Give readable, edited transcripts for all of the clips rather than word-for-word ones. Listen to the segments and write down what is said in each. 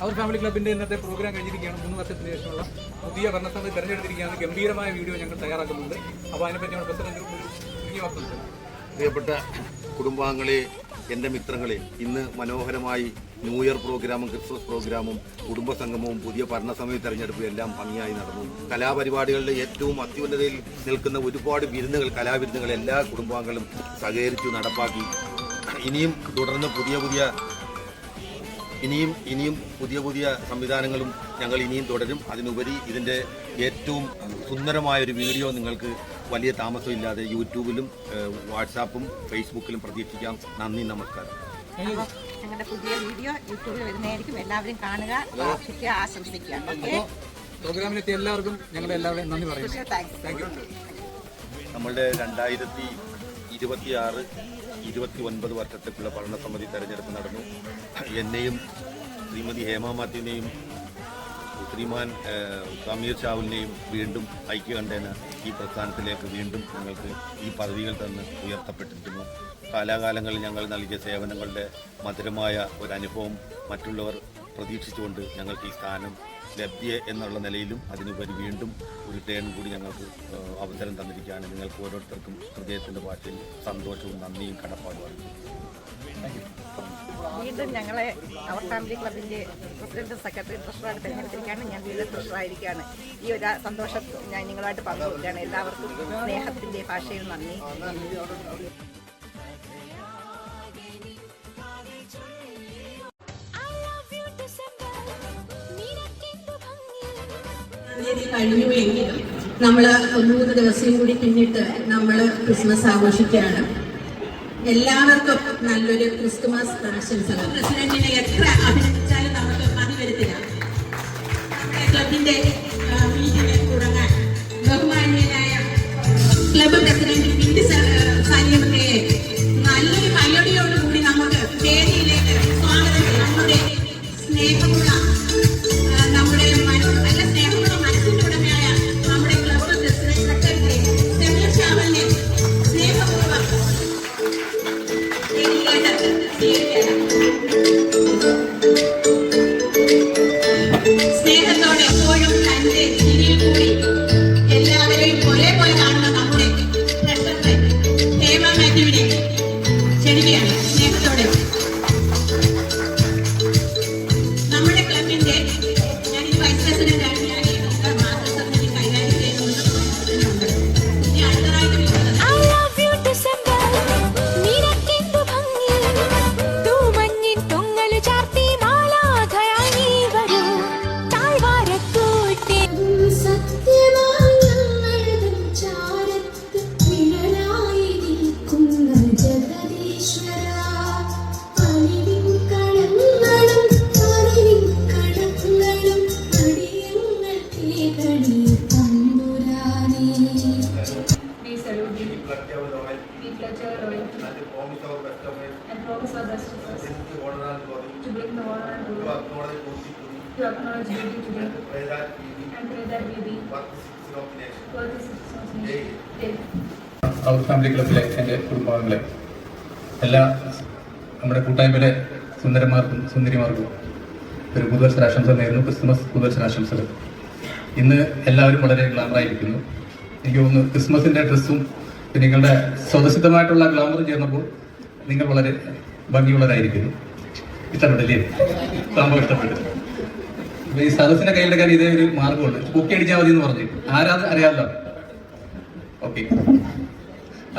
അവർ family ക്ലബിൻ്റെ ഇന്നത്തെ programme കഴിഞ്ഞിരിക്കുകയാണ്. 3 വർഷത്തിന് ശേഷമുള്ള പുതിയ ഭരണസമിതി തെരഞ്ഞെടുത്തിരിക്കുകയാണ്. ഗംഭീരമായ വീഡിയോ ഞങ്ങൾ തയ്യാറാക്കുന്നുണ്ട്. അപ്പോൾ അതിനെപ്പറ്റി നമ്മൾ പ്രസിഡന്റ് വാക്കുന്നുണ്ട്. പ്രിയപ്പെട്ട കുടുംബാംഗങ്ങളെ, എൻ്റെ മിത്രങ്ങളെ, ഇന്ന് മനോഹരമായി ന്യൂ ഇയർ പ്രോഗ്രാമും ക്രിസ്മസ് പ്രോഗ്രാമും കുടുംബസംഗമവും പുതിയ ഭരണസമിതി തെരഞ്ഞെടുപ്പും എല്ലാം ഭംഗിയായി നടന്നു. കലാപരിപാടികളുടെ ഏറ്റവും അത്യുന്നതയിൽ നിൽക്കുന്ന ഒരുപാട് വിരുന്നുകൾ, കലാവിരുന്നുകൾ എല്ലാ കുടുംബാംഗങ്ങളും സഹകരിച്ചു നടപ്പാക്കി. ഇനിയും തുടർന്ന് ഇനിയും പുതിയ സംവിധാനങ്ങളും ഞങ്ങൾ ഇനിയും തുടരും. അതിനുപരി ഇതിൻ്റെ ഏറ്റവും സുന്ദരമായൊരു വീഡിയോ നിങ്ങൾക്ക് വലിയ താമസമില്ലാതെ യൂട്യൂബിലും വാട്സാപ്പും ഫേസ്ബുക്കിലും പ്രതീക്ഷിക്കാം. നന്ദി, നമസ്കാരം. ഞങ്ങളുടെ പുതിയ വീഡിയോ യൂട്യൂബിൽ വരുന്നതായിരിക്കും. എല്ലാവരും കാണുക, ആശംസിക്കുക. പ്രോഗ്രാമിലെത്തിയ എല്ലാവർക്കും ഞങ്ങളുടെ എല്ലാവരുടെയും നന്ദി പറയുന്നു. നമ്മളുടെ 2026-29 വർഷത്തേക്കുള്ള ഭരണസമിതി തെരഞ്ഞെടുപ്പ് നടന്നു. എന്നെയും ശ്രീമതി ഹേമ മാത്യുവിനെയും ശ്രീമാൻ സമീർ ഷാവുലിനെയും വീണ്ടും ഐക്യകണ്ഠേന ഈ പ്രസ്ഥാനത്തിലേക്ക് വീണ്ടും ഞങ്ങൾക്ക് ഈ പദവികൾ തന്ന് ഉയർത്തപ്പെട്ടിരിക്കുന്നു. കാലാകാലങ്ങളിൽ ഞങ്ങൾ നൽകിയ സേവനങ്ങളുടെ മധുരമായ ഒരനുഭവം മറ്റുള്ളവർ പ്രതീക്ഷിച്ചുകൊണ്ട് ഞങ്ങൾക്ക് ഈ സ്ഥാനം ലഭ്യ എന്നുള്ള നിലയിലും അതിനുപരി വീണ്ടും ഒരു ടേൺ കൂടി ഞങ്ങൾക്ക് അവസരം തന്നിരിക്കുകയാണ്. നിങ്ങൾക്ക് ഓരോരുത്തർക്കും ഹൃദയത്തിൻ്റെ ഭാഷയിൽ സന്തോഷവും നന്ദിയും കടപ്പാടുമാണ്. വീണ്ടും ഞങ്ങളെ അവർ ഫാമിലി ക്ലബിൻ്റെ പ്രസിഡന്റ്, സെക്രട്ടറി, ട്രഷറായിട്ട് തിരഞ്ഞെടുത്തിരിക്കുകയാണ്. ഞാൻ വീണ്ടും ട്രഷറായിരിക്കുകയാണ്. ഈ ഒരു സന്തോഷം ഞാൻ നിങ്ങളുമായിട്ട് പങ്കുവയ്ക്കുകയാണ്. എല്ലാവർക്കും സ്നേഹത്തിൻ്റെ ഭാഷയിൽ നന്ദി. കഴിഞ്ഞുവെങ്കിലും നമ്മൾ 3 ദിവസം കൂടി പിന്നിട്ട് നമ്മൾ ക്രിസ്മസ് ആഘോഷിക്കുകയാണ്. എല്ലാവർക്കും നല്ലൊരു ക്രിസ്തുമസ് ആശംസകൾ. പ്രസിഡന്റിനെ എത്ര അഭിനന്ദിച്ചാലും നമുക്ക് മതി വരത്തില്ല. നമ്മുടെ ക്ലബിന്റെ മീറ്റിംഗ് തുടങ്ങാൻ ബഹുമാന്യനായ ക്ലബ് പ്രസിഡന്റ് പിണ്ടി സാനിയമത്തെ നല്ലൊരു കയ്യടിയോടുകൂടി നമുക്ക് വേദിയിലേക്ക് സ്വാഗതം ചെയ്യാം. നമ്മുടെ സ്നേഹമുള്ള നമ്മുടെ നല്ല സ്നേഹമുള്ള മനസ്സിന്റെ ഉടമയായ നമ്മുടെ ക്ലബ് പ്രസിഡന്റ് സെക്രട്ടറി സമീർ ഷാവലിനെ സ്നേഹപൂർവ്വം സ്നേഹത്തോടെ എപ്പോഴും തന്റെ ചിരിയിൽ കൂടി എല്ലാവരെയും ഒരേപോലെ കാണുന്ന നമ്മുടെ ട്രഷററെ ഹേമ മാത്യുവിനെ ക്ഷണിക്കുകയാണ് സ്നേഹത്തോടെ. നമ്മുടെ ക്ലബിന്റെ ഞാനിത് വൈസ് പ്രസിഡന്റാണ്. ഞാൻ മാതൃസമിതി കൈകാര്യം ചെയ്യുന്നുണ്ട്. ഇനി അടുത്തതായിട്ട് അവർ ഫാമിലി ക്ലബിലെ എൻ്റെ കുടുംബാംഗങ്ങളെ, എല്ലാ നമ്മുടെ കൂട്ടായ്മയിലെ സുന്ദരന്മാർക്കും സുന്ദരിമാർക്കും ഒരു പുതുവത്സരാശംസ നേരുന്നു. ക്രിസ്മസ് പുതുവത്സരാശംസകൾ. ഇന്ന് എല്ലാവരും വളരെ ഗ്ലാമറായിരിക്കുന്നു. എനിക്ക് തോന്നുന്നു ക്രിസ്മസിൻ്റെ ഡ്രസ്സും നിങ്ങളുടെ സ്വതസിദ്ധമായിട്ടുള്ള ഗ്ലാമറും ചേർന്നപ്പോൾ നിങ്ങൾ വളരെ ഭംഗിയുള്ളവരായിരിക്കുന്നു. ഇഷ്ടപ്പെട്ടില്ലേ? സംഭവം ഇഷ്ടപ്പെട്ടു. ഈ സദസ്സിനെ കയ്യിലെടുക്കാൻ ഇതേ ഒരു മാർഗമുണ്ട്. പൊക്കി അടിച്ചാൽ മതി എന്ന് പറഞ്ഞു. ആരാന്ന് അറിയാമല്ലോ. ഓക്കെ,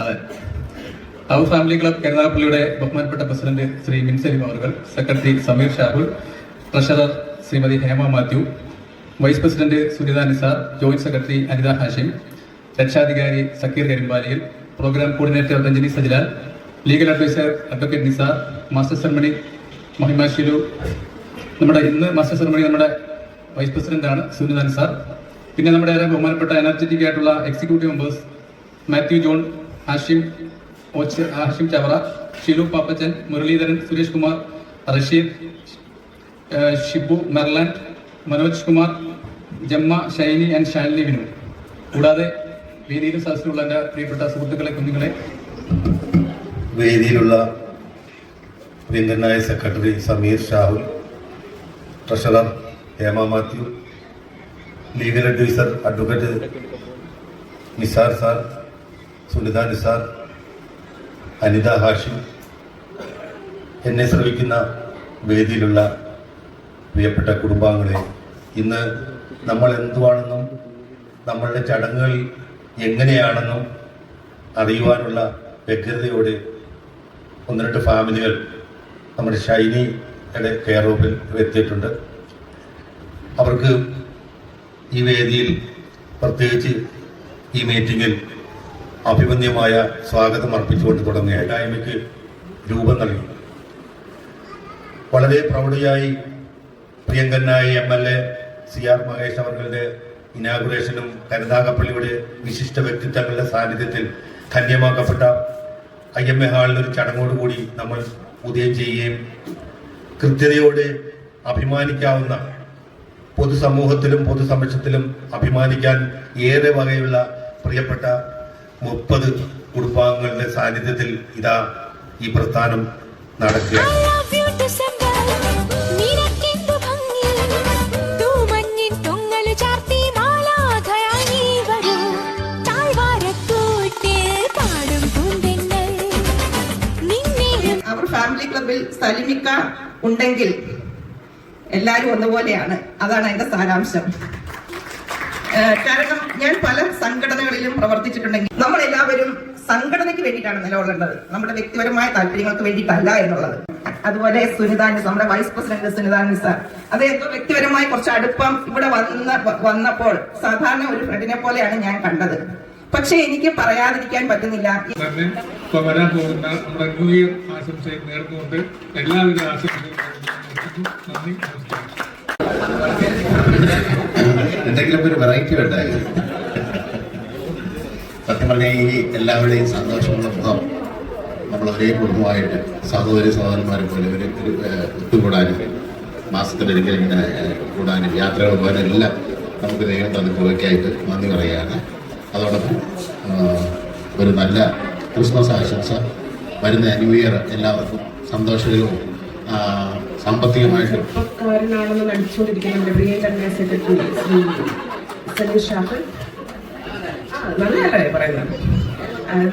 അതെ. അവർ ഫാമിലി ക്ലബ് കരുനാഗപ്പള്ളിയുടെ ബഹുമാനപ്പെട്ട പ്രസിഡന്റ് ശ്രീ മിൻസലിം അവർ, secretary Sameer Shahul, treasurer Shrimati Hema Mathew, vice president Sunitha Nisar, joint secretary Anitha Hashim, രക്ഷാധികാരി സക്കീർ കരിമ്പാലിയിൽ, program coordinator Ranjini Sajilal, legal advisor advocate Nisar, master ceremony Mahima Shilu. നമ്മുടെ ഇന്ന് മാസ്റ്റർ സെറമണി നമ്മുടെ വൈസ് പ്രസിഡന്റാണ് സുനിത നിസാർ. പിന്നെ നമ്മുടെ ബഹുമാനപ്പെട്ട എനർജറ്റിക് ആയിട്ടുള്ള executive members Mathew John, Hashim Chavara, Shilu Pappachan, Muraleedharan, Suresh Kumar, Rasheed, Shibu, Merland, Manoj Kumar, Jamma, Shiny and Shalini Vinu. കൂടാതെ വേദിയിലും സദസ്സിലുള്ള എൻ്റെ പ്രിയപ്പെട്ട സുഹൃത്തുക്കളെ, കുഞ്ഞുങ്ങളെ, വേദിയിലുള്ള പ്രിയങ്കരനായ secretary Sameer Shahul, treasurer Hema Mathew, legal advisor advocate Nisar sir, Sunitha Nisar, Anitha Hashim, എന്നെ ശ്രമിക്കുന്ന വേദിയിലുള്ള പ്രിയപ്പെട്ട കുടുംബാംഗങ്ങളെ, ഇന്ന് നമ്മൾ എന്തുവാണെന്നും നമ്മളുടെ ചടങ്ങുകൾ എങ്ങനെയാണെന്നും അറിയുവാനുള്ള വ്യഗ്രതയോടെ ഒന്ന് രണ്ട് ഫാമിലികൾ നമ്മുടെ ഷൈനിയുടെ കെയർ ഓഫിൽ എത്തിയിട്ടുണ്ട്. അവർക്ക് ഈ വേദിയിൽ പ്രത്യേകിച്ച് ഈ മീറ്റിങ്ങിൽ അഭിമന്യമായ സ്വാഗതം അർപ്പിച്ചുകൊണ്ട് തുടങ്ങിയ കൂട്ടായ്മയ്ക്ക് രൂപം നൽകി. വളരെ പ്രൗഢിയായി പ്രിയങ്കരനായ MLA CR മഹേഷ് അവരുടെ ഇനാഗുറേഷനും കരുനാഗപ്പള്ളിയുടെ വിശിഷ്ട വ്യക്തിത്വങ്ങളുടെ സാന്നിധ്യത്തിൽ ധന്യമാക്കപ്പെട്ട IMA ഹാളിലൊരു ചടങ്ങോടുകൂടി നമ്മൾ ഉദയം ചെയ്യുകയും കൃത്യതയോടെ അഭിമാനിക്കാവുന്ന പൊതുസമൂഹത്തിലും പൊതുസമക്ഷത്തിലും അഭിമാനിക്കാൻ ഏറെ വകയുള്ള പ്രിയപ്പെട്ട 30 കുടുംബാംഗങ്ങളുടെ സാന്നിധ്യത്തിൽ ഇതാ ഈ പ്രസ്ഥാനം നടക്കുകയാണ്. അവർ ഫാമിലി ക്ലബിൽ സലിമിക്ക ഉണ്ടെങ്കിൽ എല്ലാവരും ഒന്നുപോലെയാണ്. അതാണ് അതിന്റെ സാരാംശം. കാരണം ഞാൻ പല സംഘടനകളിലും പ്രവർത്തിച്ചിട്ടുണ്ടെങ്കിൽ നമ്മളെല്ലാവരും സംഘടനയ്ക്ക് വേണ്ടിയിട്ടാണ് നിലകൊള്ളേണ്ടത്, നമ്മുടെ വ്യക്തിപരമായ താല്പര്യങ്ങൾക്ക് വേണ്ടിയിട്ടല്ല എന്നുള്ളത്. അതുപോലെ സുനിത നിസാർ, നമ്മുടെ വൈസ് പ്രസിഡന്റ് സുനിത നിസാർ, അദ്ദേഹത്തെ വ്യക്തിപരമായി കുറച്ച് അടുപ്പം ഇവിടെ വന്നപ്പോൾ സാധാരണ ഒരു ഫ്രണ്ടിനെ പോലെയാണ് ഞാൻ കണ്ടത്. പക്ഷെ എനിക്ക് പറയാതിരിക്കാൻ പറ്റുന്നില്ല. ഇപ്പൊ വരാൻ പോകുന്ന നമ്മുടെ ന്യൂ ഇയർ ആശംസയും നേർന്നുകൊണ്ട് എല്ലാവിധ ആശംസകളും നന്ദി, നമസ്കാരം. എന്തെങ്കിലും ഒരു വെറൈറ്റി ഉണ്ടായി. സത്യം പറഞ്ഞാൽ ഈ എല്ലാവരുടെയും സന്തോഷമുള്ള മുഖം നമ്മൾ ഒരേ കുടുംബമായിട്ട് സഹോദരന്മാരെ പോലെ ഒരു ഒത്തുകൂടാനും മാസത്തിലൊരിക്കൽ ഇങ്ങനെ കൂടാനും യാത്രകൾ പോകാനും എല്ലാം നമുക്ക് ദൈവം തന്ന കൃപയ്ക്കായിട്ട് നന്ദി പറയുകയാണ്. അതോടൊപ്പം ഒരു നല്ല ക്രിസ്മസ് ആശംസ. വരുന്ന ന്യൂ ഇയർ എല്ലാവർക്കും സന്തോഷകരവും സാമ്പത്തികമായിട്ടും കാരനാണെന്ന് നടിച്ചുകൊണ്ടിരിക്കുന്ന നമ്മുടെ പ്രിയങ്കരനായ സെക്രട്ടറി ശ്രീ സലീഷ് ഷാഫിൽ, നല്ലതല്ലേ പറയുന്നത്.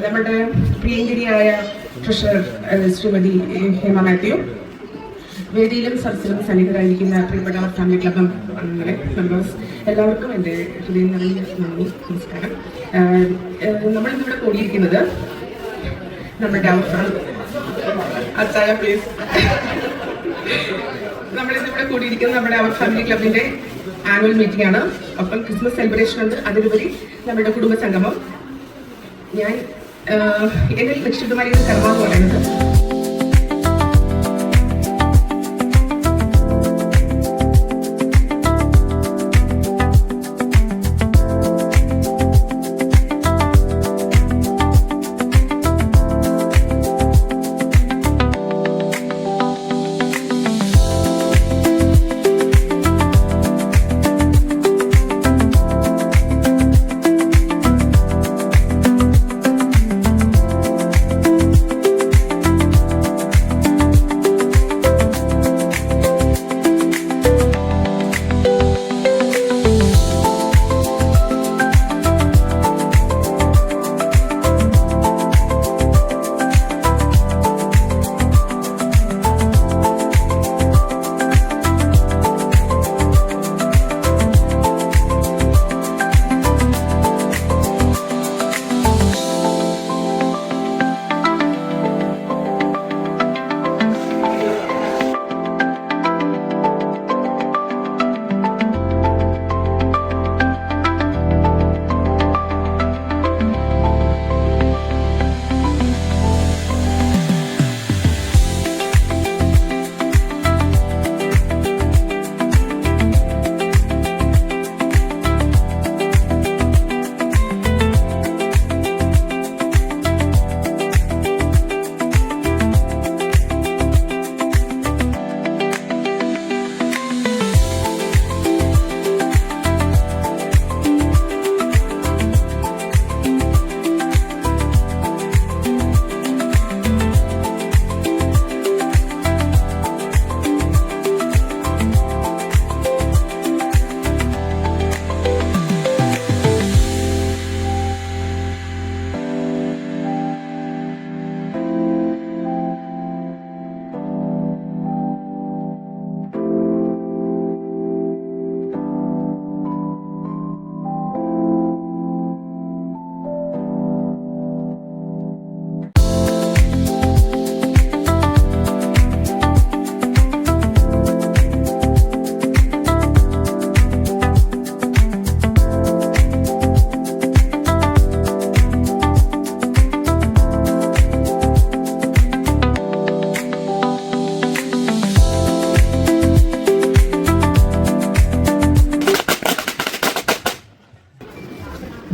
നമ്മുടെ പ്രിയങ്കരിയായ ട്രഷറർ ശ്രീമതി ഹേമ മാത്യു, വേദിയിലും സദസ്സിലും സന്നിഹിതരായിരിക്കുന്ന പ്രിയപ്പെട്ട ഫാമിലി ക്ലബ് മെമ്പേഴ്സ്, എല്ലാവർക്കും എൻ്റെ ഹൃദയം നിറഞ്ഞ നന്ദി, നമസ്കാരം. നമ്മളിന്നിവിടെ കൂടിയിരിക്കുന്നത് നമ്മുടെ അച്ചായ പ്ലീസ് നമ്മളിന്നിവിടെ കൂടിയിരിക്കുന്നത് നമ്മുടെ അവർ ഫാമിലി ക്ലബിന്റെ ആനുവൽ മീറ്റിംഗ് ആണ്. ഒപ്പം ക്രിസ്മസ് സെലിബ്രേഷൻ ഉണ്ട്. അതിലുപരി നമ്മുടെ കുടുംബ സംഗമം. ഞാൻ എൻ്റെ ലക്ഷ്യമായി കർമ്മ എന്ന് പറയുന്നത്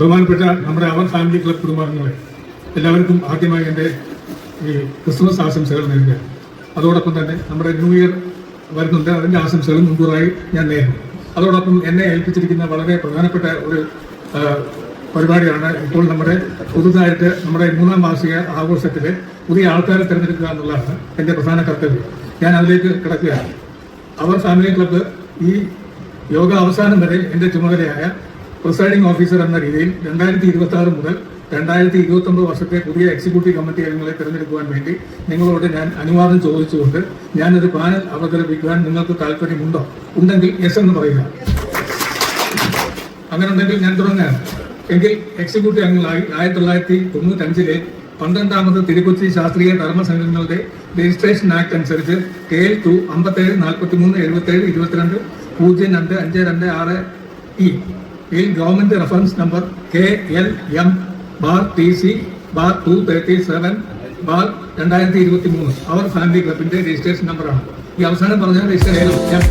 ബഹുമാനപ്പെട്ട നമ്മുടെ അവർ ഫാമിലി ക്ലബ് കുടുംബാംഗങ്ങളെ എല്ലാവർക്കും ആദ്യമായി എൻ്റെ ഈ ക്രിസ്മസ് ആശംസകൾ നേരുക. അതോടൊപ്പം തന്നെ നമ്മുടെ ന്യൂ ഇയർ വരുന്നുണ്ട്, അതിൻ്റെ ആശംസകളും മുൻകൂറായി ഞാൻ നേരുന്നു. അതോടൊപ്പം എന്നെ ഏൽപ്പിച്ചിരിക്കുന്ന വളരെ പ്രധാനപ്പെട്ട ഒരു പരിപാടിയാണ് ഇപ്പോൾ നമ്മുടെ പുതുതായിട്ട് നമ്മുടെ 3ാം വാർഷിക ആഘോഷത്തിൽ പുതിയ ആൾക്കാരെ തിരഞ്ഞെടുക്കുക എന്നുള്ളതാണ് എൻ്റെ പ്രധാന കർത്തവ്യം. ഞാൻ അതിലേക്ക് കിടക്കുകയാണ്. അവർ ഫാമിലി ക്ലബ്ബ് ഈ യോഗ അവസാനം വരെ എൻ്റെ ചുമതലയായ പ്രിസൈഡിംഗ് ഓഫീസർ എന്ന രീതിയിൽ 2026 മുതൽ 2029 വർഷത്തെ പുതിയ എക്സിക്യൂട്ടീവ് കമ്മിറ്റി അംഗങ്ങളെ തിരഞ്ഞെടുക്കുവാൻ വേണ്ടി നിങ്ങളോട് ഞാൻ അനുവാദം ചോദിച്ചുകൊണ്ട് ഞാനൊരു പാനൽ അവതരിപ്പിക്കുവാൻ നിങ്ങൾക്ക് താല്പര്യമുണ്ടോ? ഉണ്ടെങ്കിൽ യെസ് എന്ന് പറയുക. അങ്ങനെ ഉണ്ടെങ്കിൽ ഞാൻ തുടങ്ങുകയാണ്. എങ്കിൽ എക്സിക്യൂട്ടീവ് അംഗങ്ങളായി 1995 12ാമത് തിരുക്കൊച്ചി ശാസ്ത്രീയ ധർമ്മസംഘങ്ങളുടെ രജിസ്ട്രേഷൻ ആക്ട് അനുസരിച്ച് KL 2 57 43 77 22 025226 യിൽ ഗവൺമെന്റ് റഫറൻസ് നമ്പർ KLM/TC/237/2023 അവർ ഫാമിലി ക്ലബിന്റെ രജിസ്ട്രേഷൻ നമ്പറാണ്. ഈ അവസാനം പറഞ്ഞ രജിസ്റ്റർ ഞാൻ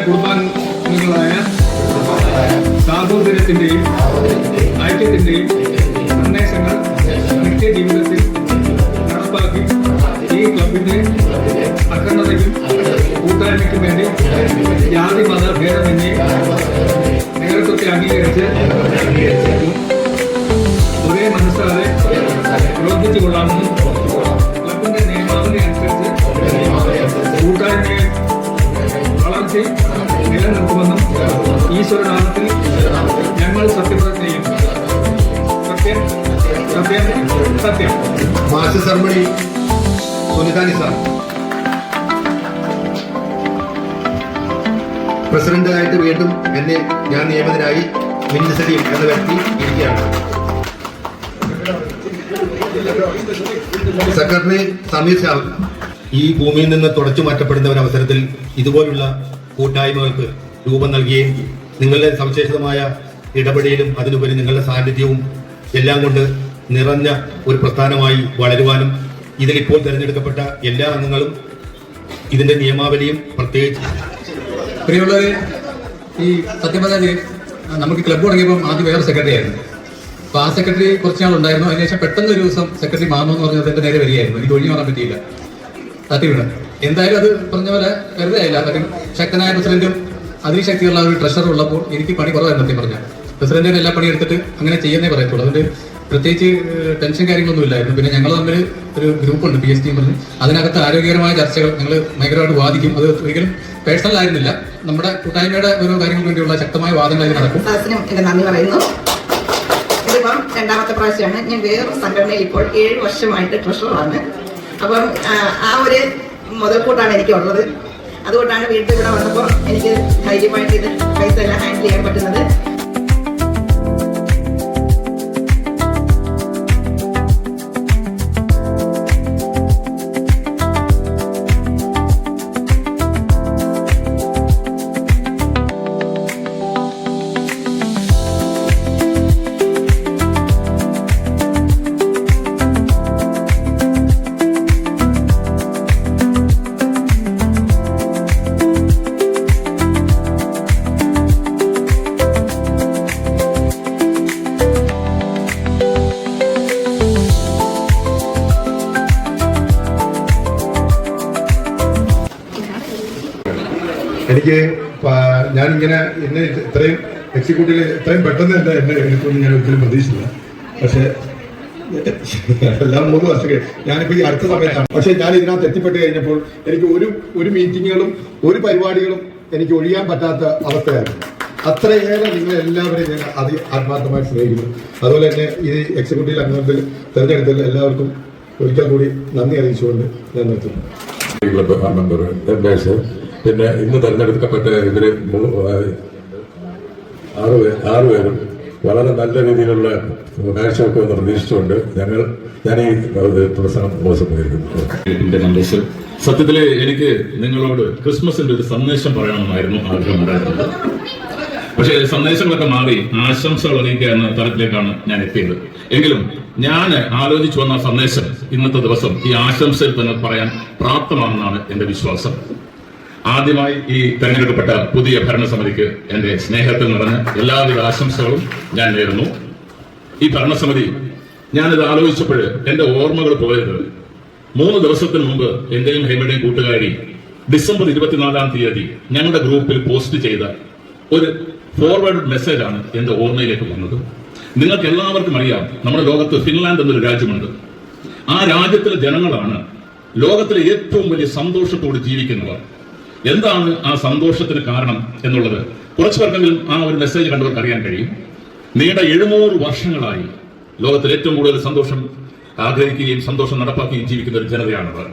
കുടുംബാംഗങ്ങളായ സാഹോദര്യത്തിന്റെയും ഐക്യത്തിന്റെയും സന്ദേശങ്ങൾ നിത്യജീവിതത്തിൽ നടപ്പാക്കി ഈ ക്ലബിന്റെ അഖണ്ഡതയ്ക്കും കൂട്ടായ്മയ്ക്കും വേണ്ടി ജാതി മത ഭേദമന്യേ നേതൃത്വത്തെ അംഗീകരിച്ച് ഒരേ മനസ്സാലെ പ്രവർത്തിച്ചുകൊള്ളാമെന്നും ക്ലബിന്റെ നിയമാവലി അനുസരിച്ച് കൂട്ടായ്മയെ വളർച്ചയും നിലനിർത്തുമെന്നും ഈശ്വരനാമത്തിൽ ഞങ്ങൾ സത്യപ്രതിജ്ഞ ചെയ്യും. സത്യം സത്യം സത്യം. മാസ്റ്റർ സർമണി സുനിത നിസാർ പ്രസിഡന്റായിട്ട് വീണ്ടും ഞാൻ നിയമിതനായി മിന്നു സലീം എന്ന വ്യക്തി ഇരിക്കുകയാണ്. സെക്രട്ടറി സമീർ ഷാവ്. ഈ ഭൂമിയിൽ നിന്ന് തുടച്ചു മാറ്റപ്പെടുന്ന ഒരു അവസരത്തിൽ ഇതുപോലുള്ള കൂട്ടായ്മകൾക്ക് രൂപം നൽകുകയും നിങ്ങളുടെ സവിശേഷമായ ഇടപെടലും അതിനുപരി നിങ്ങളുടെ സാന്നിധ്യവും എല്ലാം കൊണ്ട് നിറഞ്ഞ ഒരു പ്രസ്ഥാനമായി വളരുവാനും ഇതിലിപ്പോൾ തിരഞ്ഞെടുക്കപ്പെട്ട എല്ലാ അംഗങ്ങളും ഇതിന്റെ നിയമാവലിയും പ്രത്യേകിച്ച് പ്രിയമുള്ളവരെ, ഈ സത്യം പറഞ്ഞാൽ നമുക്ക് ക്ലബ്ബ് തുടങ്ങിയപ്പോൾ ആദ്യം വേറെ സെക്രട്ടറി ആയിരുന്നു. അപ്പോൾ ആ സെക്രട്ടറി കുറച്ച് നാൾ ഉണ്ടായിരുന്നു. അതിനുശേഷം പെട്ടെന്ന് ഒരു ദിവസം സെക്രട്ടറി മാറണമെന്ന് പറഞ്ഞത് എന്റെ നേരെ വരികയായിരുന്നു. എനിക്ക് ഒഴിഞ്ഞു മാറാൻ പറ്റിയില്ല. സത്യമാണ്. എന്തായാലും അത് പറഞ്ഞ പോലെ വെറുതെ ആയില്ല. കാര്യം ശക്തനായ പ്രസിഡന്റും അതിശക്തിയുള്ള ഒരു ട്രഷറർ ഉള്ളപ്പോൾ എനിക്ക് പണി കുറവായിരുന്നു. സത്യം പറഞ്ഞാൽ പ്രസിഡന്റിന് എല്ലാ പണി എടുത്തിട്ട് അങ്ങനെ ചെയ്യുന്നേ പറയത്തുള്ളൂ. അതുകൊണ്ട് പ്രത്യേകിച്ച് ടെൻഷൻ കാര്യങ്ങളൊന്നും ഇല്ലായിരുന്നു. പിന്നെ ഞങ്ങൾ തമ്മിൽ ഒരു ഗ്രൂപ്പുണ്ട്, PST പറഞ്ഞ്. അതിനകത്ത് ആരോഗ്യകരമായ ചർച്ചകൾ ഞങ്ങൾ ഭയങ്കരമായിട്ട് വാദിക്കും. അത് ഒരിക്കലും പേഴ്സണൽ ആയിരുന്നില്ല. നമ്മുടെ കൂട്ടായ്മയുടെ ഓരോ കാര്യങ്ങൾക്ക് വേണ്ടിയുള്ള ശക്തമായ വാദങ്ങൾ അതിൽ നടക്കും. എന്റെ നന്ദി പറയുന്നു. ഇതിപ്പം 2ാമത്തെ പ്രാവശ്യമാണ്. ഞാൻ വേറൊരു സംഘടനയിൽ ഇപ്പോൾ 7 വർഷമായിട്ട് ട്രഷററാണ്. അപ്പം ആ ഒരു മുതൽക്കൂട്ടാണ് എനിക്കുള്ളത്. അതുകൊണ്ടാണ് വീട്ടിൽ ഇവിടെ വന്നപ്പോൾ എനിക്ക് ധൈര്യമായിട്ട് ഇത് പൈസ എല്ലാം ഹാൻഡിൽ ചെയ്യാൻ പറ്റുന്നത്. എനിക്ക് ഞാനിങ്ങനെ എന്നെ ഇത്രയും എക്സിക്യൂട്ടീവ് ഇത്രയും പെട്ടെന്ന് എന്നെ എടുക്കുമെന്ന് ഞാൻ ഒരിക്കലും പ്രതീക്ഷിച്ചില്ല. പക്ഷേ എല്ലാം 3 വർഷം ഞാനിപ്പോൾ ഈ അടുത്ത സമയത്താണ്. പക്ഷേ ഞാൻ ഇതിനകത്ത് എത്തിപ്പെട്ട് കഴിഞ്ഞപ്പോൾ എനിക്ക് ഒരു മീറ്റിങ്ങുകളും ഒരു പരിപാടികളും എനിക്ക് ഒഴിയാൻ പറ്റാത്ത അവസ്ഥയായിരുന്നു. അത്രയേറെ നിങ്ങളെല്ലാവരെയും ഞാൻ ആത്മാർത്ഥമായി സ്നേഹിക്കുന്നു. അതുപോലെ തന്നെ ഈ എക്സിക്യൂട്ടീവ് അംഗത്തിൽ തെരഞ്ഞെടുത്തതിൽ എല്ലാവർക്കും ഒരിക്കൽ കൂടി നന്ദി അറിയിച്ചുകൊണ്ട് ഞാൻ നിർത്തുന്നു. മെമ്പർ രമേശ്, പിന്നെ ഇന്ന് തെരഞ്ഞെടുക്കപ്പെട്ട ഇവര് 6 പേരും വളരെ നല്ല രീതിയിലുള്ള കാഴ്ചവെക്കുമെന്ന് പ്രതീക്ഷിച്ചുകൊണ്ട് ഞാൻ ഈ പ്രസംഗം ഉപസംഹരിക്കുന്നു. സത്യത്തില് എനിക്ക് നിങ്ങളോട് ക്രിസ്മസിന്റെ ഒരു സന്ദേശം പറയണമെന്നായിരുന്നു ആഗ്രഹമുണ്ടായിരുന്നത്. പക്ഷേ സന്ദേശങ്ങളൊക്കെ മാറി ആശംസകൾ അറിയിക്കുക എന്ന തലത്തിലേക്കാണ് ഞാൻ എത്തിയത്. എങ്കിലും ഞാൻ ആലോചിച്ചു വന്ന സന്ദേശം ഇന്നത്തെ ദിവസം ഈ ആശംസയിൽ തന്നെ പറയാൻ പ്രാപ്തമാണെന്നാണ് എന്റെ വിശ്വാസം. ആദ്യമായി ഈ തെരഞ്ഞെടുക്കപ്പെട്ട പുതിയ ഭരണസമിതിക്ക് എന്റെ സ്നേഹത്തിൽ നിറഞ്ഞ എല്ലാവിധ ആശംസകളും ഞാൻ നേരുന്നു. ഈ ഭരണസമിതി ഞാനിത് ആലോചിച്ചപ്പോൾ എന്റെ ഓർമ്മകൾ പോയത് 3 ദിവസത്തിന് മുമ്പ് എന്റെയും ഹേമയുടെയും കൂട്ടുകാരി ഡിസംബർ 24-ാം തീയതി ഞങ്ങളുടെ ഗ്രൂപ്പിൽ പോസ്റ്റ് ചെയ്ത ഒരു ഫോർവേഡ് മെസ്സേജാണ് എന്റെ ഓർമ്മയിലേക്ക് വന്നത്. നിങ്ങൾക്ക് എല്ലാവർക്കും അറിയാം, നമ്മുടെ ലോകത്ത് ഫിൻലാൻഡ് എന്നൊരു രാജ്യമുണ്ട്. ആ രാജ്യത്തിലെ ജനങ്ങളാണ് ലോകത്തിലെ ഏറ്റവും വലിയ സന്തോഷത്തോട് ജീവിക്കുന്നവർ. എന്താണ് ആ സന്തോഷത്തിന് കാരണം എന്നുള്ളത് കുറച്ചു പേർക്കെങ്കിലും ആ ഒരു മെസ്സേജ് കണ്ടവർക്ക് അറിയാൻ കഴിയും. നീണ്ട 700 വർഷങ്ങളായി ലോകത്തിൽ ഏറ്റവും കൂടുതൽ സന്തോഷം ആഗ്രഹിക്കുകയും സന്തോഷം നടപ്പാക്കുകയും ജീവിക്കുന്ന ഒരു ജനതയാണവർ.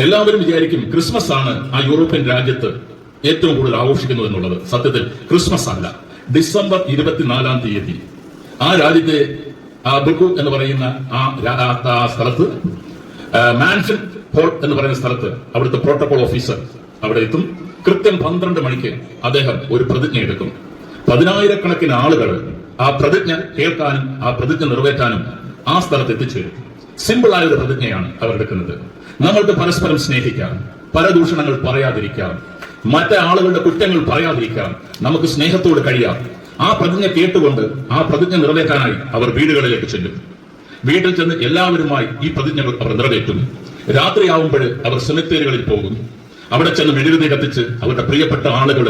എല്ലാവരും വിചാരിക്കും ക്രിസ്മസ് ആണ് ആ യൂറോപ്യൻ രാജ്യത്ത് ഏറ്റവും കൂടുതൽ ആഘോഷിക്കുന്നത് എന്നുള്ളത്. സത്യത്തിൽ ക്രിസ്മസ് അല്ല. ഡിസംബർ 24-ാം തീയതി ആ രാജ്യത്തെ ബുക്കു എന്ന് പറയുന്ന ആ സ്ഥലത്ത് മാൻഷൻ ഹോൾ എന്ന് പറയുന്ന സ്ഥലത്ത് അവിടുത്തെ പ്രോട്ടോകോൾ ഓഫീസർ അവിടെ എത്തും. കൃത്യം 12 മണിക്ക് അദ്ദേഹം ഒരു പ്രതിജ്ഞ എടുക്കും. 10,000-കണക്കിന് ആളുകൾ ആ പ്രതിജ്ഞ കേൾക്കാനും ആ പ്രതിജ്ഞ നിറവേറ്റാനും ആ സ്ഥലത്ത് എത്തിച്ചേരും. സിമ്പിൾ ആയ ഒരു പ്രതിജ്ഞയാണ് അവരെടുക്കുന്നത്. നമ്മൾക്ക് പരസ്പരം സ്നേഹിക്കാം, പരദൂഷണങ്ങൾ പറയാതിരിക്കാം, മറ്റേ ആളുകളുടെ കുറ്റങ്ങൾ പറയാതിരിക്കാം, നമുക്ക് സ്നേഹത്തോട് കഴിയാം. ആ പ്രതിജ്ഞ കേട്ടുകൊണ്ട് ആ പ്രതിജ്ഞ നിറവേറ്റാനായി അവർ വീടുകളിലേക്ക് ചെല്ലും. വീട്ടിൽ ചെന്ന് എല്ലാവരുമായി ഈ പ്രതിജ്ഞകൾ അവർ നിറവേറ്റും. രാത്രിയാവുമ്പോൾ അവർ സെമിത്തേരികളിൽ പോകും. അവിടെ ചെന്ന് മെഴുകുതി കത്തിച്ച് അവരുടെ പ്രിയപ്പെട്ട ആളുകൾ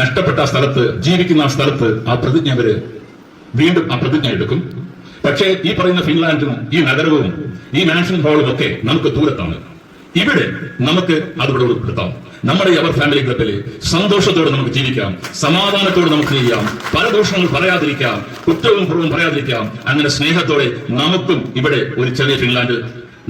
നഷ്ടപ്പെട്ട സ്ഥലത്ത് ജീവിക്കുന്ന ആ സ്ഥലത്ത് ആ പ്രതിജ്ഞ അവര് വീണ്ടും ആ പ്രതിജ്ഞ എടുക്കും. പക്ഷേ ഈ പറയുന്ന ഫിൻലാൻഡും ഈ നഗരവും ഈ മാൻഷൻ ഹാളും ഒക്കെ നമുക്ക് ദൂരത്താണ്. ഇവിടെ നമുക്ക് അതുകൂടെ ഉൾപ്പെടുത്താം. നമ്മുടെ അവർ ഫാമിലി ക്ലബില് സന്തോഷത്തോടെ നമുക്ക് ജീവിക്കാം, സമാധാനത്തോടെ നമുക്ക് ചെയ്യാം, പരദൂഷണങ്ങൾ പറയാതിരിക്കാം, കുറ്റവും കുറവും പറയാതിരിക്കാം. അങ്ങനെ സ്നേഹത്തോടെ നമുക്കും ഇവിടെ ഒരു ചെറിയ ഫിൻലാൻഡ്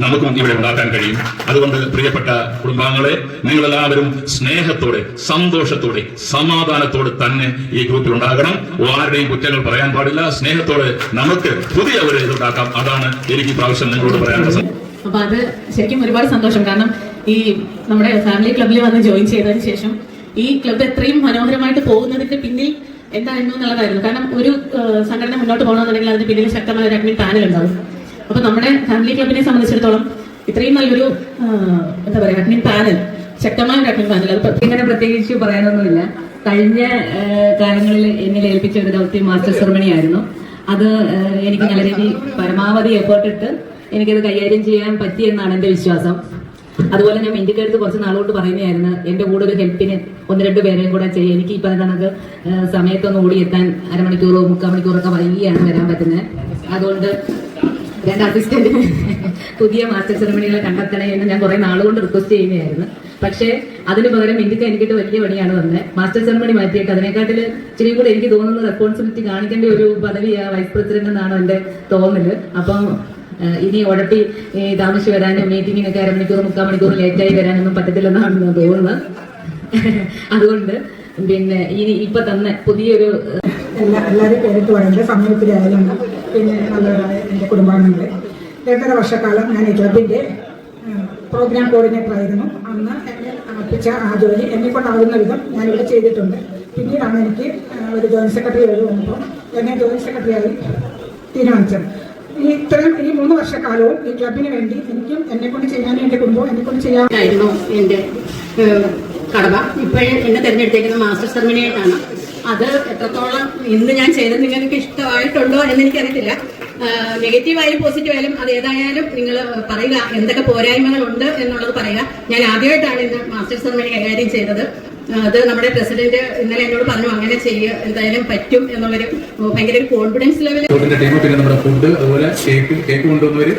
നമുക്കും ഇവിടെ ഉണ്ടാക്കാൻ കഴിയും. അതുകൊണ്ട് പ്രിയപ്പെട്ട കുടുംബാംഗങ്ങളെ, നിങ്ങളെല്ലാവരും സ്നേഹത്തോടെ സന്തോഷത്തോടെ സമാധാനത്തോടെ തന്നെ ഈ ഗ്രൂപ്പിൽ ഉണ്ടാകണം. ആരുടെയും കുറ്റങ്ങൾ പറയാൻ പാടില്ല. സ്നേഹത്തോടെ നമുക്ക് പുതിയ ഒരു ഇതുണ്ടാക്കാം. അതാണ് എനിക്ക് പ്രാവശ്യം നിങ്ങളോട് പറയാനുള്ളത്. അപ്പൊ അത് ശരിക്കും ഒരുപാട് സന്തോഷം. കാരണം ഈ നമ്മുടെ ഫാമിലി ക്ലബിൽ വന്ന് ജോയിൻ ചെയ്തതിന് ശേഷം ഈ ക്ലബ്ബ് എത്രയും മനോഹരമായിട്ട് പോകുന്നതിന്റെ പിന്നിൽ എന്തായിരുന്നു എന്നുള്ളതായിരുന്നു. കാരണം ഒരു സംഘടന മുന്നോട്ട് പോകണമെന്നുണ്ടെങ്കിൽ അതിന് പിന്നിൽ ശക്തമായ ഒരു അഡ്മിൻ പാനൽ ഉണ്ടാവും. അപ്പൊ നമ്മുടെ ഫാമിലി ക്ലബിനെ സംബന്ധിച്ചിടത്തോളം ഇത്രയും നല്ലൊരു എന്താ പറയാ അഡ്മിൻ പാനൽ, ശക്തമായ ഒരു അഡ്മിൻ പാനൽ, അത് ഇങ്ങനെ പ്രത്യേകിച്ച് പറയാനൊന്നുമില്ല. കഴിഞ്ഞ കാലങ്ങളിൽ എന്നിൽ ഏൽപ്പിച്ച ഒരു ദൗത്യം മാസ്റ്റർ സെറമണി ആയിരുന്നു. അത് എനിക്ക് നല്ല രീതിയിൽ പരമാവധി എഫേർട്ട് ഇട്ട് എനിക്കത് കൈകാര്യം ചെയ്യാൻ പറ്റിയെന്നാണ് എൻ്റെ വിശ്വാസം. അതുപോലെ ഞാൻ ഇന്ത്യക്ക് അടുത്ത് കുറച്ച് നാളുകൊണ്ട് പറയുന്നതായിരുന്നു എന്റെ കൂടെ ഒരു ഹെൽപ്പിന് 1-2 പേരെയും കൂടെ ചെയ്യാം. എനിക്ക് ഈ പറഞ്ഞ സമയത്തൊന്ന് ഓടിയെത്താൻ 1/2 മണിക്കൂറോ 3/4 മണിക്കൂറൊക്കെ വൈകിയാണ് വരാൻ പറ്റുന്നത്. അതുകൊണ്ട് 2 അസിസ്റ്റന്റിന് പുതിയ മാസ്റ്റർ സെറമണികളെ കണ്ടെത്തണേ എന്ന് ഞാൻ കുറെ നാളുകൊണ്ട് റിക്വസ്റ്റ് ചെയ്യുന്നതായിരുന്നു. പക്ഷേ അതിന് പകരം ഇന്ത്യക്ക് എനിക്കിട്ട് വലിയ പണിയാണ് വന്നത്. മാസ്റ്റർ സെറമണി മാറ്റിയിട്ട് അതിനെക്കാട്ടിൽ ഇച്ചിരി കൂടെ എനിക്ക് തോന്നുന്ന റെസ്പോൺസിബിലിറ്റി കാണിക്കേണ്ട ഒരു പദവിയാണ് വൈസ് പ്രസിഡന്റ് എന്നാണ് എന്റെ തോന്നല്. അപ്പം ഇനി ഉടട്ടി താമസിച്ച് വരാനും മീറ്റിങ്ങിനൊക്കെ 1/2 മണിക്കൂർ 3/4 മണിക്കൂർ ലേറ്റായി വരാനൊന്നും പറ്റത്തില്ലെന്നാണ് ഞാൻ തോന്നുന്നത്. അതുകൊണ്ട് പിന്നെ ഇനി ഇപ്പൊ തന്നെ പുതിയൊരു എല്ലാവരും പേരിട്ട് വളരെ സമയത്തിലായാലും പിന്നെ നല്ലവരായ എൻ്റെ കുടുംബാംഗങ്ങളെ 2.5 വർഷക്കാലം ഞാൻ ഈ ക്ലബിൻ്റെ പ്രോഗ്രാം കോർഡിനേറ്റർ ആയിരുന്നു. അന്ന് എന്നെ അർപ്പിച്ച ആ ജോലി എന്നെക്കൊണ്ടാകുന്ന വിധം ഞാനിവിടെ ചെയ്തിട്ടുണ്ട്. പിന്നീടാണ് എനിക്ക് ഒരു ജോയിന്റ് സെക്രട്ടറി വന്നപ്പോൾ എന്നെ ജോയിന്റ് സെക്രട്ടറിയായി തീരുമാനിച്ചത്. ഈ 3 വർഷക്കാലവും ഈ ക്ലബിന് വേണ്ടി എനിക്കും എന്നെക്കൊണ്ട് ചെയ്യാനും എൻ്റെ കുടുംബവും എന്നെക്കൊണ്ട് ചെയ്യാനായിരുന്നു എൻ്റെ കടമ. ഇപ്പോഴേ എന്നെ തിരഞ്ഞെടുത്തേക്കുന്ന മാസ്റ്റർ സെറമണിയായിട്ടാണ്. അത് എത്രത്തോളം ഇന്ന് ഞാൻ ചെയ്തത് നിങ്ങൾക്ക് ഇഷ്ടമായിട്ടുണ്ടോ എന്ന് എനിക്കറിയത്തില്ല. നെഗറ്റീവായാലും പോസിറ്റീവായാലും അത് ഏതായാലും നിങ്ങൾ പറയുക, എന്തൊക്കെ പോരായ്മകളുണ്ട് എന്നുള്ളത് പറയുക. ഞാൻ ആദ്യമായിട്ടാണ് ഇന്ന് മാസ്റ്റർ സെറമണി കൈകാര്യം ചെയ്തത്. അത് നമ്മുടെ പ്രസിഡന്റ് ഇന്നലെ എന്നോട് പറഞ്ഞു അങ്ങനെ ചെയ്യുക എന്തായാലും പറ്റും എന്നുള്ളൊരു ഭയങ്കര ഒരു കോൺഫിഡൻസ് ലെവൽ. ടീം പിന്നെ നമ്മുടെ ഫുഡ് അതുപോലെ കേക്ക് കൊണ്ടുവന്നവര്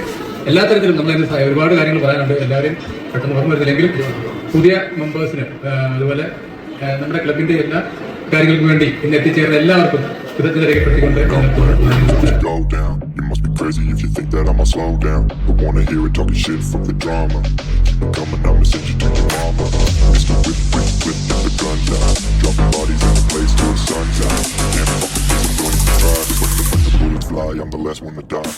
എല്ലാ തരത്തിലും നമ്മളതിന് ഒരുപാട് കാര്യങ്ങൾ പറയാനുണ്ട്. എല്ലാവരും പെട്ടെന്ന് ഓർമ്മ വരുന്നില്ലെങ്കിലും പുതിയ മെമ്പേഴ്സിന് അതുപോലെ നമ്മുടെ ക്ലബിന്റെ എല്ലാ കാര്യങ്ങൾക്കും വേണ്ടി ഇന്ന് എത്തിച്ചേർന്ന എല്ലാവർക്കും കൃതജ്ഞത രേഖപ്പെടുത്തിക്കൊണ്ട് You must be crazy if you think that I'ma slow down. But wanna hear it talking shit, fuck the drama. Keep it coming, I'ma send you to your mama. Mr. Whip, whip, whip, get the guns out. Dropping bodies in the place till the sun's out. Can't fuck with this, I'm going to try. When the bullets fly, I'm the last one to die.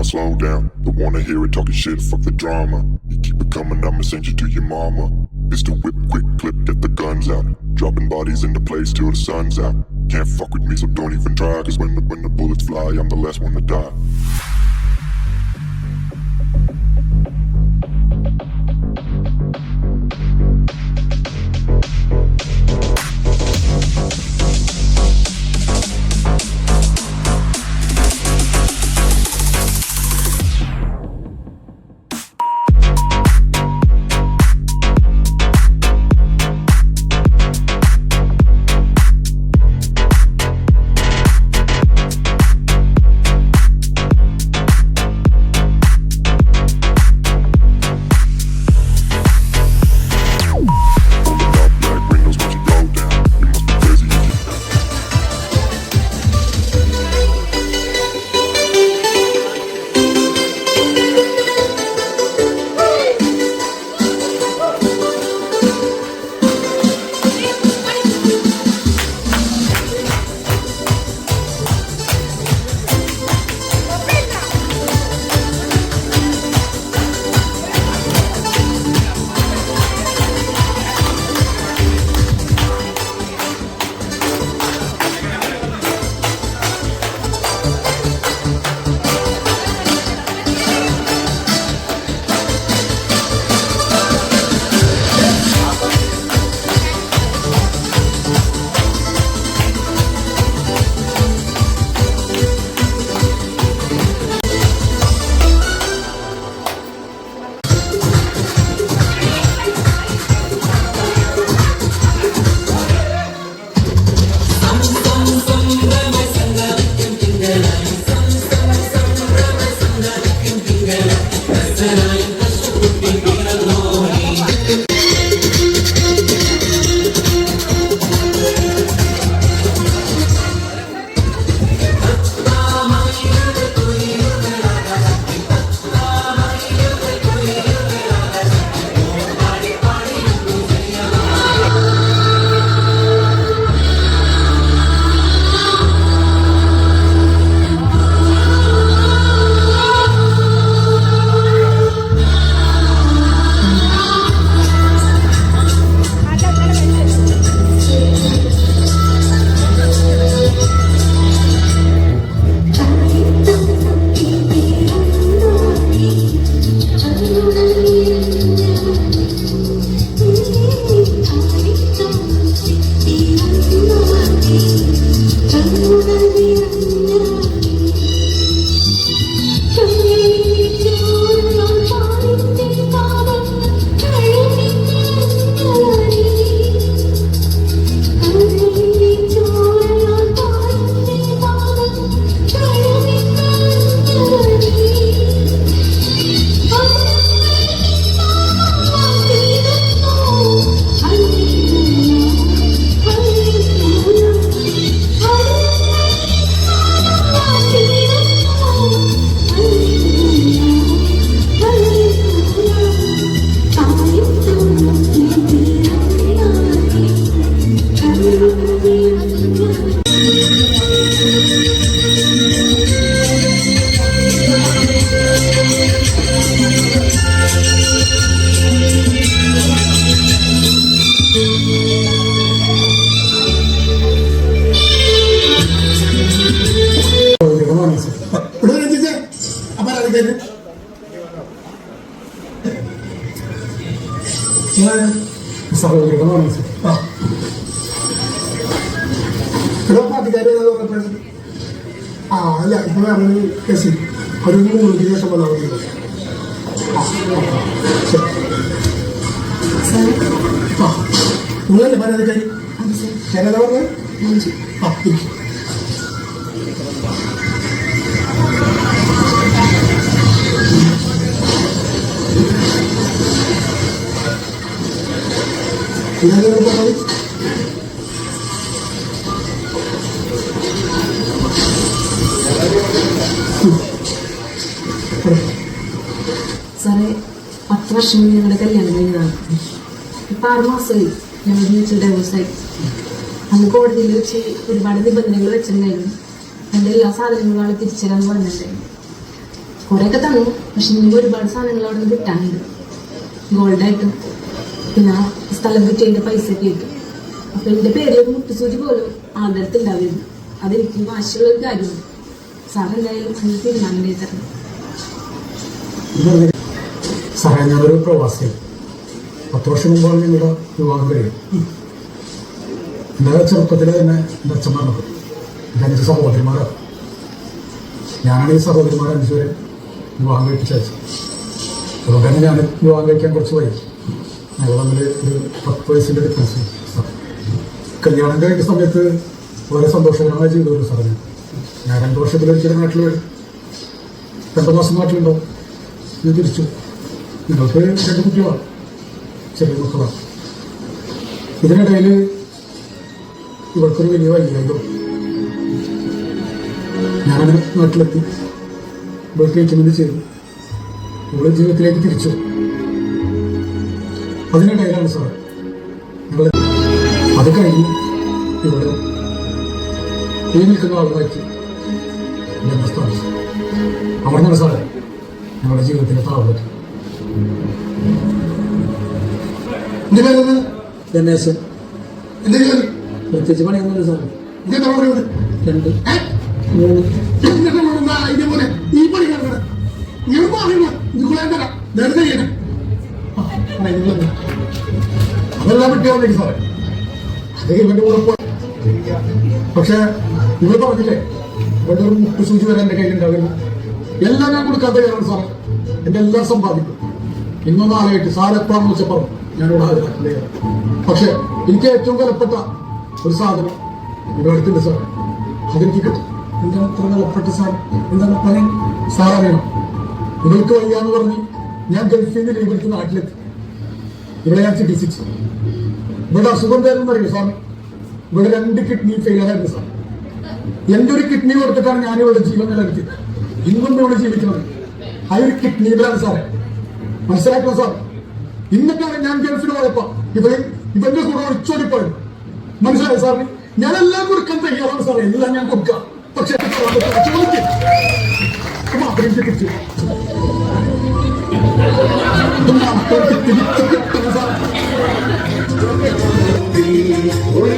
Slow down. Don't wanna hear it talking shit, fuck the drama. You keep it coming, I'ma send you to your mama. Mr. Whip, quick clip, get the guns out. Dropping bodies into place till the sun's out. Can't fuck with me, so don't even try. Cause when the bullets fly, I'm the last one to die. സഹോദരികളാണ് sir. പാർട്ടിക്കാരെന്ന് പറഞ്ഞപ്പോഴത് അല്ല ഇപ്പൊ പറഞ്ഞ കേസിൽ ഒരു 3 ദിവസം വന്നാൽ മതി. നിങ്ങളല്ലേ പരാതിക്കാരി ചേരാ പറഞ്ഞ സാറേ 10 വർഷം ഞങ്ങളുടെ കല്യാണം കഴിഞ്ഞതാണ്. ഇപ്പം 6 മാസമായി ഞങ്ങൾ ജീവിച്ച ഡൈവോഴ്സായി. അന്ന് കോടതിയിൽ വെച്ച് ഒരുപാട് നിബന്ധനകൾ വെച്ചിട്ടുണ്ടായിരുന്നു. എൻ്റെ എല്ലാ സാധനങ്ങളും ആൾ തിരിച്ചരാന്ന് പറഞ്ഞിട്ടുണ്ടായിരുന്നു. കുറേയൊക്കെ തന്നു, പക്ഷെ ഇനി ഒരുപാട് സാധനങ്ങൾ അവിടെ നിന്ന് കിട്ടാനുണ്ട്. ഗോൾഡായിട്ടും പിന്നെ സ്ഥലം വിറ്റതിൻ്റെ പൈസയൊക്കെ കിട്ടും. അപ്പം എൻ്റെ പേരിലൊരു മുട്ടുസൂചി പോലും ആളുടെ അടുത്ത് ഉണ്ടാവില്ല. അതെനിക്ക് വാശിയുള്ളൊരു കാര്യമാണ്. സാർ എന്തായാലും അതിന് തീരുമാനം തരണം. സാറേ, ഞാനൊരു പ്രവാസിയാണ്. 10 വർഷം മുമ്പാണ് ഞങ്ങളുടെ വിവാഹം കഴിയും. എൻ്റെ ചെറുപ്പത്തിൽ തന്നെ എൻ്റെ അച്ഛൻ പറഞ്ഞത് എൻ്റെ സഹോദരിമാരാണ്. ഞാനാണ് ഈ സഹോദരിമാരെ 5 പേരെ വിവാഹം കഴിപ്പിച്ചയച്ചത്. അതുകൊണ്ട് തന്നെ ഞാൻ വിവാഹം കഴിക്കാൻ കുറച്ച് വൈകി. ഞങ്ങൾ തമ്മിൽ ഒരു 10 വയസ്സിൻ്റെ ഡിഫറൻസ്. കല്യാണം കഴിക്കുന്ന സമയത്ത് വളരെ സന്തോഷകരമായ ജീവിതം സാറേ. ഞാൻ 2 വർഷത്തിലൊരിക്കലും നാട്ടിൽ വരും. 2 മാസം നാട്ടിലുണ്ടാവും. ഞാൻ തിരിച്ചു. നിങ്ങൾക്ക് 2 കുട്ടികളാണ്, ചെറിയ മക്കളാണ്. ഇതിനിടയിൽ ഇവർക്കൊരു വലിയ വൈകാരികം. ഞാനങ്ങനെ നാട്ടിലെത്തി ഇവൾ ട്രീറ്റ്മെൻറ്റ് ചെയ്തു. ഇവള് ജീവിതത്തിലേക്ക് തിരിച്ചു. അതിനിടയിലാണ് സാർ ഞങ്ങൾ അത് കഴിഞ്ഞ് ഇവിടെ ഈ നിൽക്കുന്ന ആളുമായിട്ട് ബന്ധം സ്ഥാപിച്ചു. അവിടെ നിന്നാണ് സാറേ ഞങ്ങളുടെ ജീവിതത്തിലെ താവളത്ത്. ഗണേശൻ പ്രത്യേകിച്ച് പണിയൊന്നുമില്ല സാറേ. 2 3 ഇതേപോലെ ഈ പണി കാണണം. ഞാൻ പറയുന്നു അതെല്ലാം പറ്റിയാവുന്നേക്ക് സാറേ. അതേ ഇവന്റെ കൂടെ പോയി. പക്ഷെ ഇവർ പറഞ്ഞില്ലേ ഇവിടെ ഒരു മുട്ടുസൂചി വരെ എൻ്റെ കയ്യിലുണ്ടാവില്ല. എല്ലാം ഞാൻ കൊടുക്കാൻ തയ്യാറാണ് സാറേ. എൻ്റെ എല്ലാം സമ്പാദിക്കും. ഇന്നും നാളായിട്ട് സാർ എപ്പോഴാണെന്ന് വെച്ചാൽ പറഞ്ഞു ഞാനിവിടെ ഹാജരാക്കില്ല. പക്ഷെ എനിക്ക് ഏറ്റവും വിലപ്പെട്ട ഒരു സാധനം ഇവിടെ അടുത്തുണ്ട് സാർ. അതെനിക്ക് കിട്ടും. എന്താണ് ഇത്ര വിലപ്പെട്ട സാർ? എന്താണ് പറയാൻ സാർ അറിയണം. ഇവൾക്ക് വയ്യാന്ന് പറഞ്ഞ് ഞാൻ ഗൾഫിൽ നിന്ന് ലീവ് എടുത്ത് നാട്ടിലെത്തി. ഇവിടെ ഞാൻ ചികിത്സിച്ചു. ഇവിടെ അസുഖം തരുമെന്ന് അറിയോ സാർ? ഇവിടെ 2 കിഡ്നി ഫെയിലായിരുന്നു സാർ. എൻ്റെ ഒരു കിഡ്നി കൊടുത്തിട്ടാണ് ഞാൻ ഇവിടെ ജീവൻ നിലനിർത്തിയത്. ഇന്നും ഇവിടെ ജീവിക്കുന്നത് ആ ഒരു കിഡ്നിയിലാണ് സാറേ. മനസ്സിലാക്കണം സാർ. ഇന്നൊക്കെയാണ് ഞാൻ ഗൾഫിൽ പോയപ്പോ ഇവന്റെ കൂടെ ഒളിച്ചോടിപ്പോയത്. മനസ്സിലായി സാറിന്? ഞാനെല്ലാം കൊടുക്കാൻ തയ്യാറാണ് സാറേ. എല്ലാം ഞാൻ കൊടുക്കാം. പക്ഷെ തിരിച്ചു ഒരു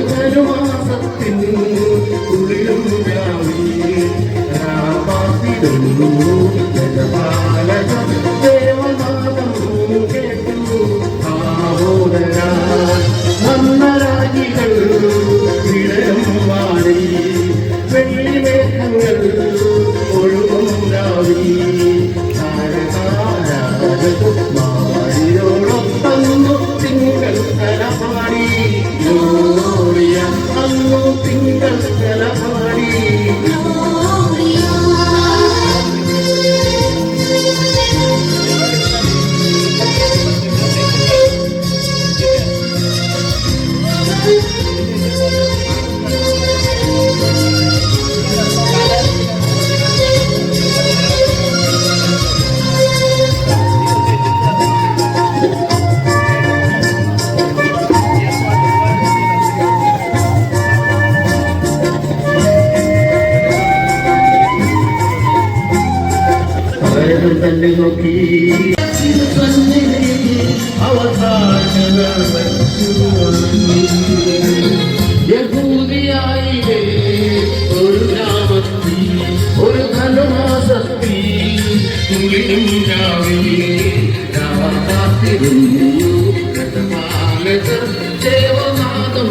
ദേവനാദം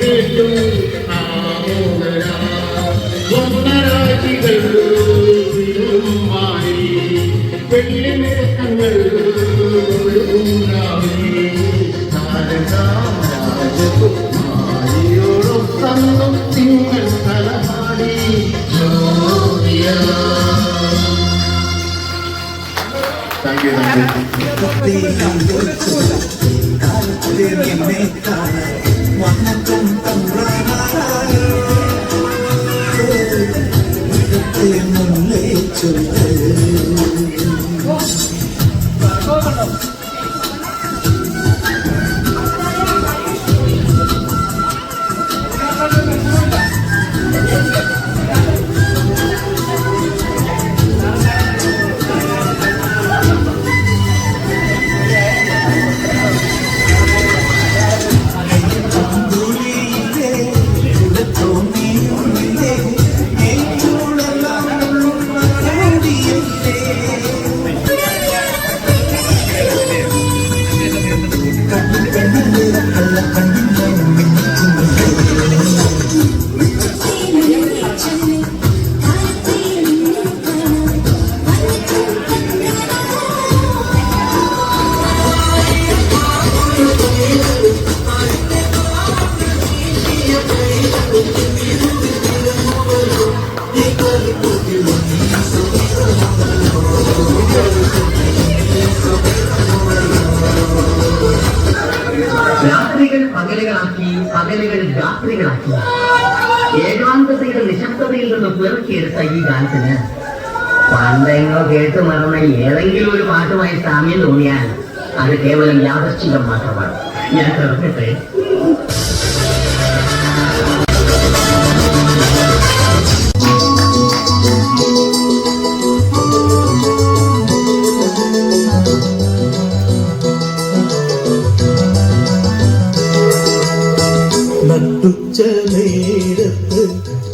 കേട്ടു ആമോദരാ വന്ദരാജികൾ മാറി വെള്ളിമേഘങ്ങൾ രാജകുമാരിയോടൊപ്പം നിങ്ങൾ തലമാടി താങ്ക് യു രാത്രികൾ പകലുകളാക്കി പകലുകൾ രാത്രികളാക്കി ഏകാന്തതയുടെ നിശബ്ദതയിൽ നിന്ന് പിറക്കിയെടുത്ത ഈ ഗാനത്തിന് പണ്ടെങ്ങോ കേട്ടു മറന്ന ഏതെങ്കിലും ഒരു പാട്ടുമായി സാമ്യം തോന്നിയാൽ അത് കേവലം യാദൃശ്ചികം മാത്രമാണ്. ഞാൻ കേൾക്കട്ടെ. നട്ടുച്ച നേരത്ത്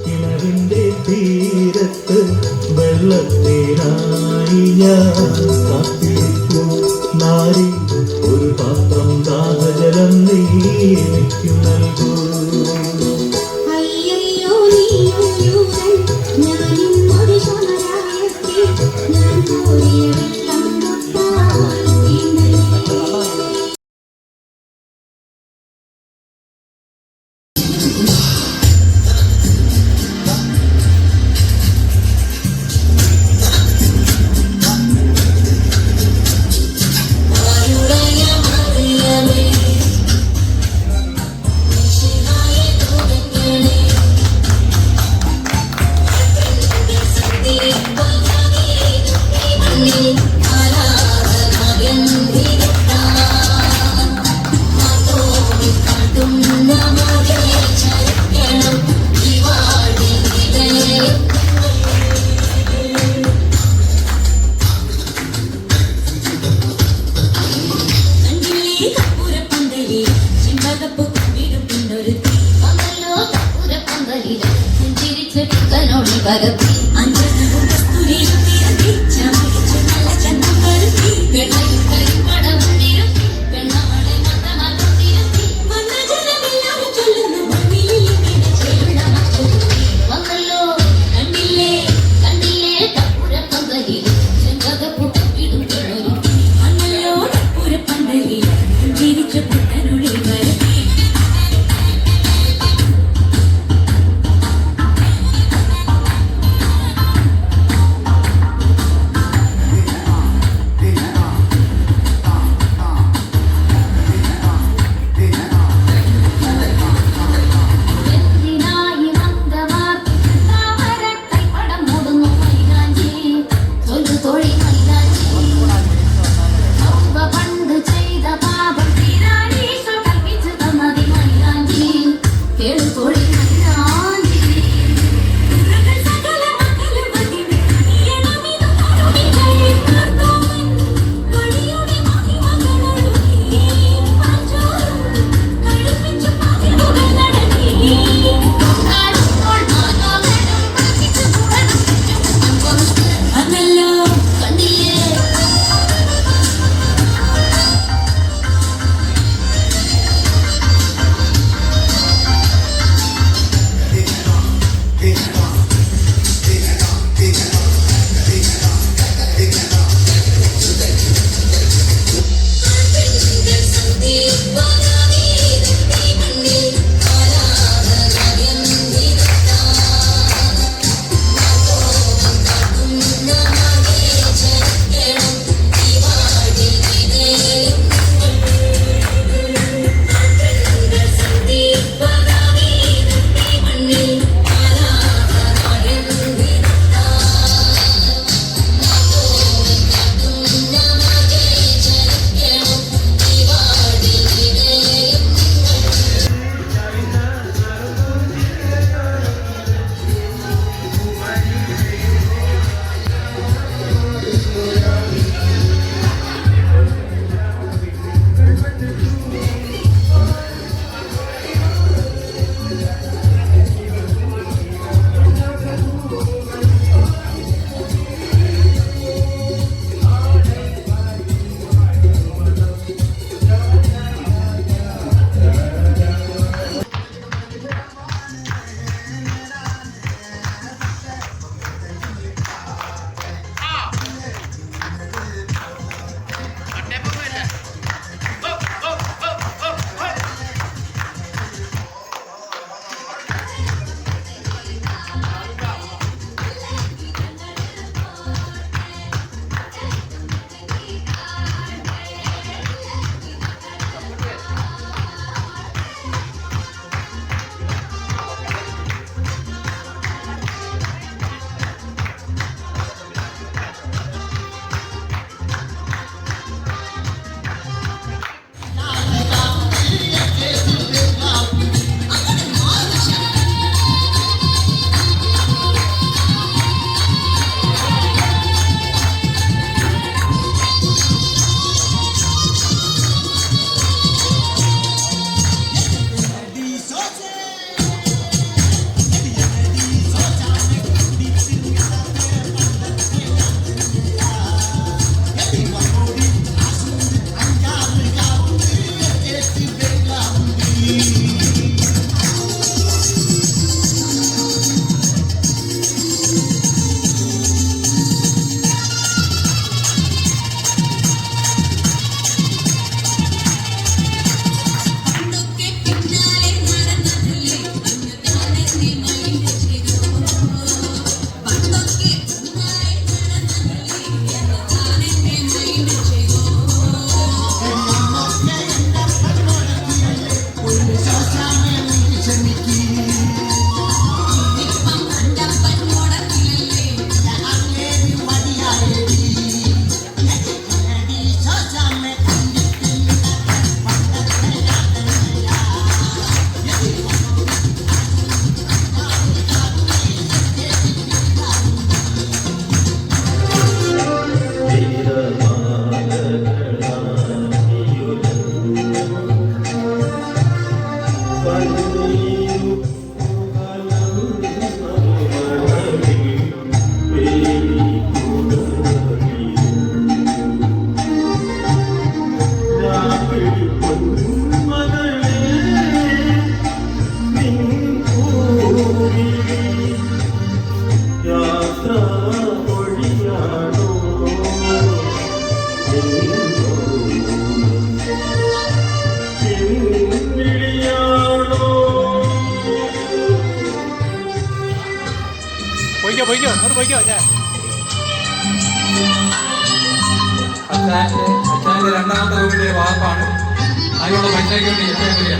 കിണറിന്റെ തീരത്ത് വെള്ളത്തേനായി ഞാൻ കാത്തിരിക്കും നാരി ഒരു പാത്രം ദാഹജലം നീ എനിക്ക് നൽകൂ. അച്ഛൻ്റെ രണ്ടാമത്തെ റൂമിന്റെ വാർപ്പാണ് അതിനുള്ള പൈസയ്ക്ക് വേണ്ടി ഏറ്റവും വലിയ